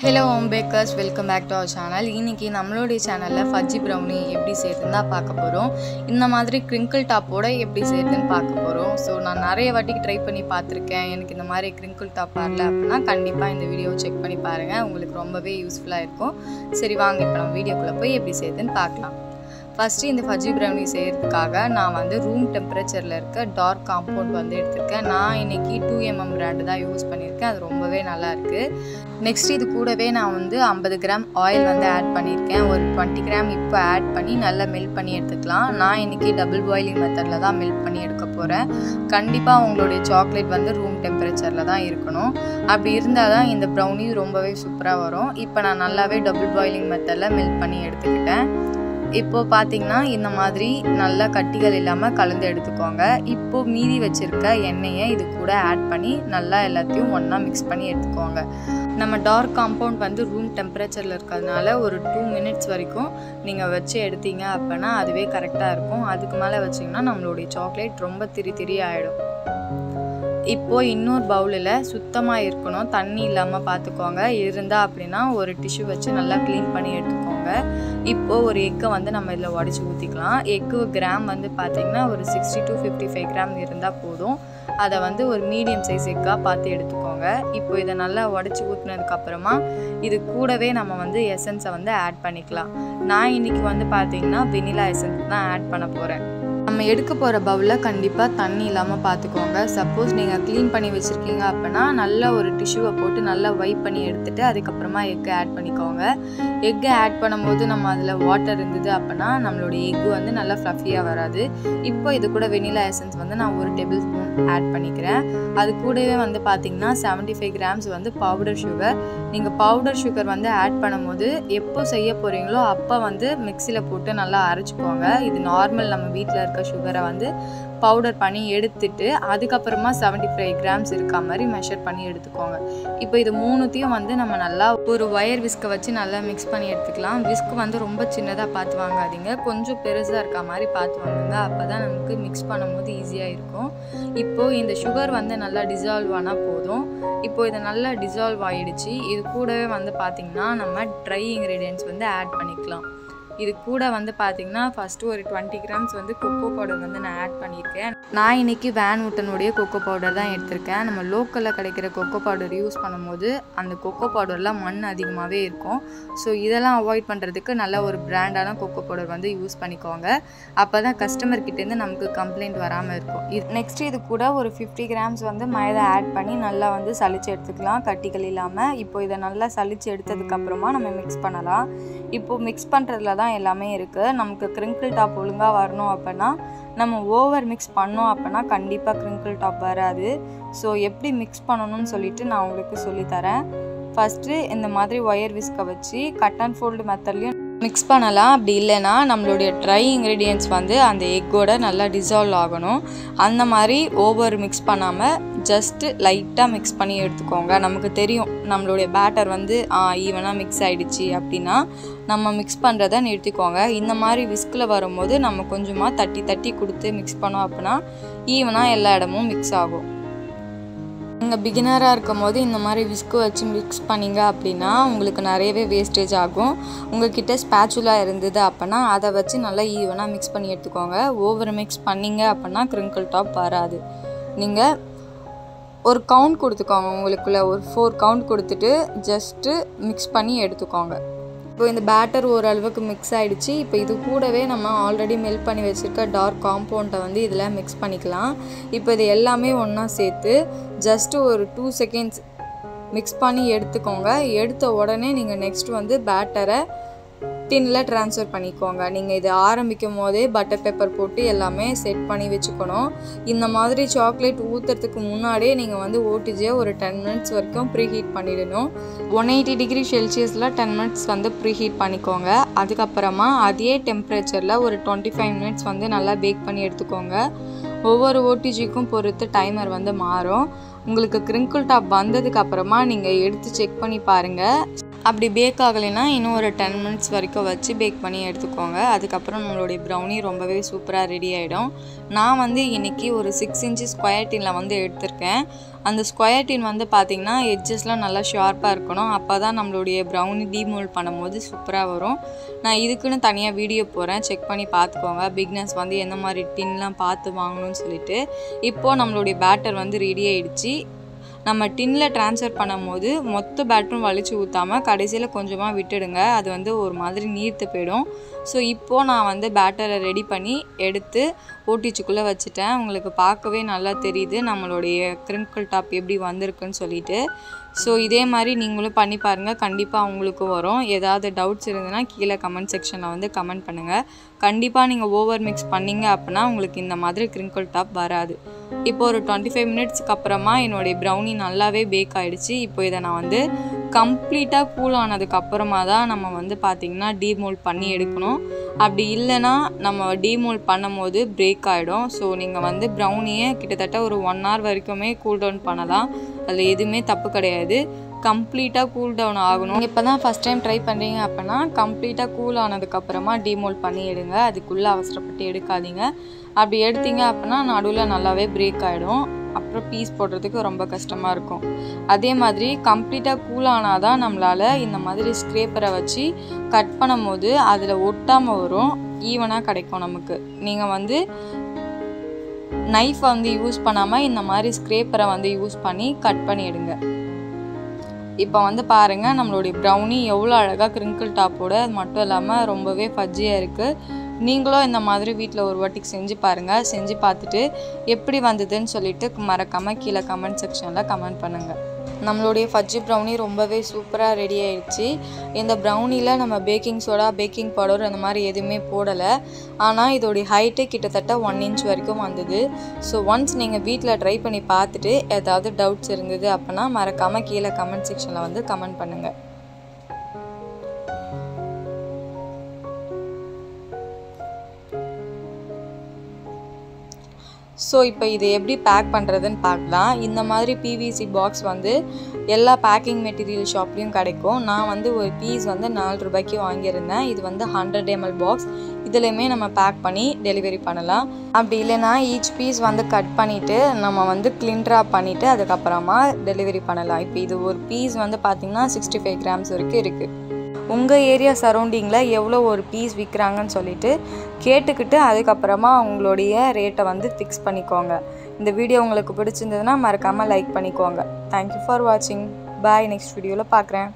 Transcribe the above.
Hello home bakers, welcome back to our channel. இன்னைக்கு நம்மளுடைய சேனல்ல ஃபஜ்ஜி ப்ரௌனி எப்படி செய்யறதுன்னு பார்க்க போறோம். இந்த மாதிரி crinkle top ஓட எப்படி செய்யறதுன்னு பார்க்க போறோம். சோ நான் நிறைய வாட்டி ட்ரை பண்ணி பார்த்திருக்கேன். எனக்கு இந்த மாதிரி crinkle top வரல அப்படினா கண்டிப்பா இந்த வீடியோ செக் பண்ணி பாருங்க. உங்களுக்கு ரொம்பவே யூஸ்ஃபுல்லா இருக்கும். சரி வாங்க இப்போ நம்ம வீடியோக்குள்ள போய் எப்படி செய்யறதுன்னு பார்க்கலாம். First இந்த ஃபஜ்ஜி ப்ரௌனி செய்யறதுக்காக நான் வந்து ரூம் டெம்பரேச்சர்ல இருக்க டார்க் காம்பவுண்ட் வந்து எடுத்துர்க்கேன். நான் இன்னைக்கு 2mm பிராண்ட் தான் யூஸ் பண்ணிருக்கேன். அது ரொம்பவே நல்லா இருக்கு. நெக்ஸ்ட் இது கூடவே நான் வந்து 50 கிராம் ஆயில் வந்து ஆட் பண்ணிருக்கேன். ஒரு 20 கிராம் இப்போ ஆட் பண்ணி நல்லா மெல்ட் பண்ணி எடுத்துக்கலாம். நான் இன்னைக்கு டபுள் பாயிலிங் மெத்தட்ல தான் மெல்ட் பண்ணி எடுக்க போறேன். கண்டிப்பா உங்களுடைய சாக்லேட் வந்து ரூம் டெம்பரேச்சர்ல தான் இருக்கணும். அப்படி இருந்தா தான் இந்த ப்ரௌனி ரொம்பவே சூப்பரா வரும். இப்போ நான் நல்லாவே டபுள் பாயிலிங் மெத்தட்ல மெல்ட் பண்ணி எடுத்துக்கிட்டேன். இப்போ பாத்தீங்கன்னா இந்த மாதிரி நல்லா கட்டிகள் இல்லாம கலந்து எடுத்துக்கோங்க. இப்போ மீதி வச்சிருக்க எண்ணெயை இது கூட ஆட் பண்ணி நல்லா எல்லாத்தையும் ஒண்ணா மிக்ஸ் பண்ணி எடுத்துக்கோங்க. நம்ம டார்க் காம்பவுண்ட் வந்து ரூம் டெம்பரேச்சர்ல இருக்கிறதுனால ஒரு 2 மினிட்ஸ் வரைக்கும் நீங்க வச்சு எடுத்தீங்க அப்படின்னா அதுவே கரெக்டா இருக்கும். அதுக்கு மேல வச்சீங்கன்னா நம்மளுடைய சாக்லேட் ரொம்ப திரி ஆயிடும். இப்போ இன்னொரு பவுலில் சுத்தமாக இருக்கணும், தண்ணி இல்லாமல் பார்த்துக்கோங்க. இருந்தா அப்படின்னா ஒரு டிஷ்யூ வச்சு நல்லா க்ளீன் பண்ணி எடுத்துக்கோங்க. இப்போது ஒரு எக்கை வந்து நம்ம இதில் உடச்சி ஊற்றிக்கலாம். எக்கு கிராம் வந்து பார்த்திங்கன்னா ஒரு 60 to 55 கிராம் இருந்தால் போதும். அதை வந்து ஒரு மீடியம் சைஸ் எக்காக பார்த்து எடுத்துக்கோங்க. இப்போ இதை நல்லா உடச்சி ஊற்றினதுக்கப்புறமா இது கூடவே நம்ம வந்து எசன்ஸை வந்து ஆட் பண்ணிக்கலாம். நான் இன்றைக்கி வந்து பார்த்திங்கன்னா வெனிலா எசன்ஸ் தான் ஆட் பண்ண போகிறேன். நம்ம எடுக்க போகிற பவுலில் கண்டிப்பாக தண்ணி இல்லாமல் பார்த்துக்கோங்க. சப்போஸ் நீங்கள் க்ளீன் பண்ணி வச்சுருக்கீங்க அப்படின்னா நல்லா ஒரு டிஷ்யூவை போட்டு நல்லா வைப் பண்ணி எடுத்துகிட்டு அதுக்கப்புறமா எக்கை ஆட் பண்ணிக்கோங்க. எக்கை ஆட் பண்ணும்போது நம்ம அதில் வாட்டர் இருந்தது அப்படின்னா நம்மளுடைய எக்கு வந்து நல்லா ஃப்ளஃபியாக வராது. இப்போ இது கூட வெனிலா எசன்ஸ் வந்து நான் 1 டேபிள் ஸ்பூன் ஆட் பண்ணிக்கிறேன். அது கூடவே வந்து பார்த்திங்கன்னா 75 கிராம்ஸ் வந்து பவுடர் சுகர். நீங்கள் பவுடர் சுகர் வந்து ஆட் பண்ணும்போது எப்போ செய்ய போகிறீங்களோ அப்போ வந்து மிக்சியில் போட்டு நல்லா அரைச்சிக்கோங்க. இது நார்மல் நம்ம வீட்டில் இருக்க சுகரை வந்து பவுடர் பண்ணி எடுத்துட்டு அதுக்கப்புறமா 75 கிராம்ஸ் இருக்க மாதிரி மெஷர் பண்ணி எடுத்துக்கோங்க. இப்போ இது மூணுத்தையும் வந்து நம்ம நல்லா ஒரு ஒயர் விஸ்கை வச்சு நல்லா மிக்ஸ் பண்ணி எடுத்துக்கலாம். விஸ்க் வந்து ரொம்ப சின்னதாக பார்த்து வாங்காதீங்க, கொஞ்சம் பெருசாக இருக்க மாதிரி பார்த்து வாங்குங்க. அப்போ தான் நமக்கு மிக்ஸ் பண்ணும்போது ஈஸியாக இருக்கும். இப்போது இந்த சுகர் வந்து நல்லா டிசால்வ் ஆனால் போதும். இப்போ இதை நல்லா டிசால்வ் ஆகிடுச்சு. இது கூடவே வந்து பார்த்திங்கன்னா நம்ம ட்ரை இன்க்ரீடியன்ட்ஸ் வந்து ஆட் பண்ணிக்கலாம். இது கூட வந்து பார்த்திங்கன்னா ஃபஸ்ட்டு ஒரு 20 கிராம்ஸ் வந்து கொக்கோ பவுடர் வந்து நான் ஆட் பண்ணியிருக்கேன். நான் இன்றைக்கி வேன் உட்டனுடைய கொக்கோ பவுடர் தான் எடுத்திருக்கேன். நம்ம லோக்கலில் கிடைக்கிற கொக்கோ பவுடர் யூஸ் பண்ணும்போது அந்த கொக்கோ பவுடர்லாம் மண் அதிகமாகவே இருக்கும். ஸோ இதெல்லாம் அவாய்ட் பண்ணுறதுக்கு நல்ல ஒரு பிராண்டான கொக்கோ பவுடர் வந்து யூஸ் பண்ணிக்கோங்க. அப்போ தான் கஸ்டமர்கிட்டேருந்து நமக்கு கம்ப்ளைண்ட் வராமல் இருக்கும். நெக்ஸ்ட் இது கூட ஒரு 50 கிராம்ஸ் வந்து மைதா ஆட் பண்ணி நல்லா வந்து சளிச்சு எடுத்துக்கலாம், கட்டிகள் இல்லாமல். இப்போ இதை நல்லா சளிச்சு எடுத்ததுக்கப்புறமா நம்ம மிக்ஸ் பண்ணலாம். இப்போது மிக்ஸ் பண்ணுறதுல தான் எல்லாமே இருக்குது. நமக்கு கிரிங்கிள் டாப் ஒழுங்காக வரணும் அப்படின்னா நம்ம ஓவர் மிக்ஸ் பண்ணோம் அப்படின்னா கண்டிப்பாக கிரிங்கிள் டாப் வராது. ஸோ எப்படி மிக்ஸ் பண்ணணும்னு சொல்லிட்டு நான் உங்களுக்கு சொல்லித்தரேன். ஃபஸ்ட்டு இந்த மாதிரி ஒயர் விஸ்கை வச்சு கட் அண்ட் ஃபோல்டு மெத்தட்லையும் மிக்ஸ் பண்ணலாம். அப்படி இல்லைன்னா நம்மளுடைய ட்ரை இன்க்ரீடியன்ட்ஸ் வந்து அந்த எக்கோட நல்லா டிசால்வ் ஆகணும். அந்த மாதிரி ஓவர் மிக்ஸ் பண்ணாமல் ஜஸ்ட்டு லைட்டாக மிக்ஸ் பண்ணி எடுத்துக்கோங்க. நமக்கு தெரியும் நம்மளுடைய பேட்டர் வந்து ஈவனாக மிக்ஸ் ஆகிடுச்சு அப்படின்னா நம்ம மிக்ஸ் பண்ணுறதை நிறுத்திக்கோங்க. இந்த மாதிரி விஸ்கில் வரும்போது நம்ம கொஞ்சமாக தட்டி கொடுத்து மிக்ஸ் பண்ணோம் அப்படின்னா ஈவனாக எல்லா இடமும் மிக்ஸ் ஆகும். நீங்கள் பிகினராக இருக்கும் போது இந்த மாதிரி விஸ்கு வச்சு மிக்ஸ் பண்ணிங்க அப்படின்னா உங்களுக்கு நிறையவே வேஸ்டேஜ் ஆகும். உங்கள்கிட்ட ஸ்பேச்சுலா இருந்தது அப்படின்னா அதை வச்சு நல்லா ஈவனாக மிக்ஸ் பண்ணி எடுத்துக்கோங்க. ஓவர் மிக்ஸ் பண்ணிங்க அப்படின்னா கிரிங்கிள் டாப் வராது. நீங்கள் ஒரு கவுண்ட் கொடுத்துக்கோங்க, உங்களுக்குள்ள ஒரு 4 கவுண்ட் கொடுத்துட்டு ஜஸ்ட்டு மிக்ஸ் பண்ணி எடுத்துக்கோங்க. இப்போ இந்த பேட்டர் ஓரளவுக்கு மிக்ஸ் ஆகிடுச்சு. இப்போ இது கூடவே நம்ம ஆல்ரெடி மெல்ட் பண்ணி வச்சுருக்க டார்க் காம்பவுண்டை வந்து இதில் மிக்ஸ் பண்ணிக்கலாம். இப்போ இது எல்லாமே ஒன்றா சேர்த்து ஜஸ்ட்டு ஒரு 2 செகண்ட்ஸ் மிக்ஸ் பண்ணி எடுத்துக்கோங்க. எடுத்த உடனே நீங்கள் நெக்ஸ்ட் வந்து பேட்டரை டின்னில் ட்ரான்ஸ்ஃபர் பண்ணிக்கோங்க. நீங்கள் இது ஆரம்பிக்கும் போதே பட்டர் பேப்பர் போட்டு எல்லாமே செட் பண்ணி வச்சுக்கணும். இந்த மாதிரி சாக்லேட் ஊற்றுறதுக்கு முன்னாடியே நீங்கள் வந்து ஓடிஜியை ஒரு 10 மினிட்ஸ் வரைக்கும் ப்ரீஹீட் பண்ணிடணும். 180 டிகிரி செல்சியஸில் 10 மினிட்ஸ் வந்து ப்ரீஹீட் பண்ணிக்கோங்க. அதுக்கப்புறமா அதே டெம்பரேச்சரில் ஒரு 25 மினிட்ஸ் வந்து நல்லா பேக் பண்ணி எடுத்துக்கோங்க. ஒவ்வொரு ஓடிஜிக்கும் பொறுத்து டைமர் வந்து மாறும். உங்களுக்கு கிரிங்கிள் டாப் வந்ததுக்கப்புறமா நீங்கள் எடுத்து செக் பண்ணி பாருங்கள். அப்படி பேக் ஆகலைன்னா இன்னும் ஒரு 10 மினிட்ஸ் வரைக்கும் வச்சு பேக் பண்ணி எடுத்துக்கோங்க. அதுக்கப்புறம் நம்மளுடைய ப்ரௌனி ரொம்பவே சூப்பராக ரெடி ஆகிடும். நான் வந்து இன்றைக்கி ஒரு 6 இன்ச்சு ஸ்கொயர் டின்னில் வந்து எடுத்திருக்கேன். அந்த ஸ்கொயர் டின் வந்து பார்த்திங்கன்னா எட்ஜஸ்லாம் நல்லா ஷார்ப்பாக இருக்கணும். அப்போ தான் நம்மளுடைய ப்ரௌனி டீமோல்ட் பண்ணும்போது சூப்பராக வரும். நான் இதுக்குன்னு தனியாக வீடியோ போகிறேன், செக் பண்ணி பார்த்துக்கோங்க. பிக்னஸ் வந்து எந்த மாதிரி டின்லாம் பார்த்து வாங்கணும்னு சொல்லிட்டு. இப்போது நம்மளுடைய பேட்டர் வந்து ரெடி ஆகிடுச்சு. நம்ம டின்னில் ட்ரான்ஸ்ஃபர் பண்ணும்போது மொத்த பேட்டரும் வலிச்சு ஊற்றாமல் கடைசியில் கொஞ்சமாக விட்டுடுங்க. அது வந்து ஒரு மாதிரி நீர்த்து போயிடும். ஸோ இப்போது நான் வந்து பேட்டரை ரெடி பண்ணி எடுத்து ஓட்டிச்சுக்குள்ளே வச்சுட்டேன். உங்களுக்கு பார்க்கவே நல்லா தெரியுது நம்மளுடைய கிரிங்கிள் டாப் எப்படி வந்திருக்குன்னு சொல்லிட்டு. ஸோ இதே மாதிரி நீங்களும் பண்ணி பாருங்கள், கண்டிப்பாக உங்களுக்கு வரும். ஏதாவது டவுட்ஸ் இருந்ததுன்னா கீழே கமெண்ட் செக்ஷனில் வந்து கமெண்ட் பண்ணுங்கள். கண்டிப்பாக நீங்கள் ஓவர் மிக்ஸ் பண்ணிங்க அப்படின்னா உங்களுக்கு இந்த மாதிரி கிரிங்கிள் டாப் வராது. இப்போ ஒரு 25 மினிட்ஸ்க்கு அப்புறமா என்னுடைய ப்ரௌனி நல்லாவே பேக் ஆகிடுச்சு. இப்போ இதை நான் வந்து கம்ப்ளீட்டாக கூல் ஆனதுக்கப்புறமா தான் நம்ம வந்து பார்த்திங்கன்னா டீமோல்ட் பண்ணி எடுக்கணும். அப்படி இல்லைன்னா நம்ம டீமோல்ட் பண்ணும் போது பிரேக் ஆகிடும். ஸோ நீங்கள் வந்து ப்ரௌனியை கிட்டத்தட்ட ஒரு 1 hour வரைக்குமே கூல் டவுன் பண்ணலாம். அதில் எதுவுமே தப்பு கிடையாது. கம்ப்ளீட்டாக கூல் டவுன் ஆகணும். இப்போ தான் ஃபஸ்ட் டைம் ட்ரை பண்ணுறீங்க அப்படின்னா கம்ப்ளீட்டாக கூல் ஆனதுக்கப்புறமா டீமோல்ட் பண்ணி எடுங்க. அதுக்குள்ளே அவசரப்பட்டு எடுக்காதீங்க. அப்படி எடுத்தீங்க அப்படின்னா நடுவில் நல்லாவே பிரேக் ஆகிடும். அப்புறம் பீஸ் போடுறதுக்கு ரொம்ப கஷ்டமாக இருக்கும். அதே மாதிரி கம்ப்ளீட்டாக கூல் ஆனால் தான் நம்மளால் இந்த மாதிரி ஸ்க்ரேப்பரை வச்சு கட் பண்ணும் போது அதில் ஒட்டாமல் வரும், ஈவனாக கிடைக்கும் நமக்கு. நீங்கள் வந்து நைஃபை வந்து யூஸ் பண்ணாமல் இந்த மாதிரி ஸ்க்ரேப்பரை வந்து யூஸ் பண்ணி கட் பண்ணி எடுங்க. இப்போ வந்து பாருங்கள் நம்மளுடைய ப்ரௌனி எவ்வளோ அழகாக கிரிங்கிள் டாப்போட, அது மட்டும் இல்லாமல் ரொம்பவே ஃபஜ்ஜியாக இருக்குது. நீங்களும் இந்த மாதிரி வீட்டில் ஒரு வாட்டிக்கு செஞ்சு பாருங்கள். செஞ்சு பார்த்துட்டு எப்படி வந்ததுன்னு சொல்லிட்டு மறக்காமல் கீழே கமெண்ட் செக்ஷனில் கமெண்ட் பண்ணுங்கள். நம்மளுடைய ஃபஜ்ஜி ப்ரௌனி ரொம்பவே சூப்பராக ரெடி ஆகிடுச்சு. இந்த ப்ரௌனியில் நம்ம பேக்கிங் சோடா, பேக்கிங் பவுடர் அந்த மாதிரி எதுவுமே போடலை. ஆனால் இதோடைய ஹைட்டு கிட்டத்தட்ட 1 inch வரைக்கும் வந்தது. ஸோ ஒன்ஸ் நீங்கள் வீட்டில் ட்ரை பண்ணி பார்த்துட்டு ஏதாவது டவுட்ஸ் இருந்தது அப்படின்னா மறக்காமல் கீழே கமெண்ட் செக்ஷனில் வந்து கமெண்ட் பண்ணுங்கள். ஸோ இப்போ இது எப்படி பேக் பண்ணுறதுன்னு பார்க்கலாம். இந்த மாதிரி பிவிசி பாக்ஸ் வந்து எல்லா பேக்கிங் மெட்டீரியல் ஷாப்லேயும் கிடைக்கும். நான் வந்து ஒரு பீஸ் வந்து 4 ரூபாய்க்கு வாங்கியிருந்தேன். இது வந்து 100 ml பாக்ஸ். இதுலேயுமே நம்ம பேக் பண்ணி டெலிவரி பண்ணலாம். அப்படி இல்லைன்னா ஈச் பீஸ் வந்து கட் பண்ணிவிட்டு நம்ம வந்து கிளின்ட்ரா பண்ணிவிட்டு அதுக்கப்புறமா டெலிவரி பண்ணலாம். இப்போ இது ஒரு பீஸ் வந்து பார்த்திங்கன்னா 65 grams வரைக்கும் இருக்குது. உங்கள் ஏரியா சரௌண்டிங்கில் எவ்வளோ ஒரு பீஸ் விற்கிறாங்கன்னு சொல்லிட்டு கேட்டுக்கிட்டு அதுக்கப்புறமா உங்களுடைய ரேட்டை வந்து ஃபிக்ஸ் பண்ணிக்கோங்க. இந்த வீடியோ உங்களுக்கு பிடிச்சிருந்ததுன்னா மறக்காமல் லைக் பண்ணிக்கோங்க. தேங்க்யூ ஃபார் வாட்சிங். பாய். நெக்ஸ்ட் வீடியோவில் பார்க்குறேன்.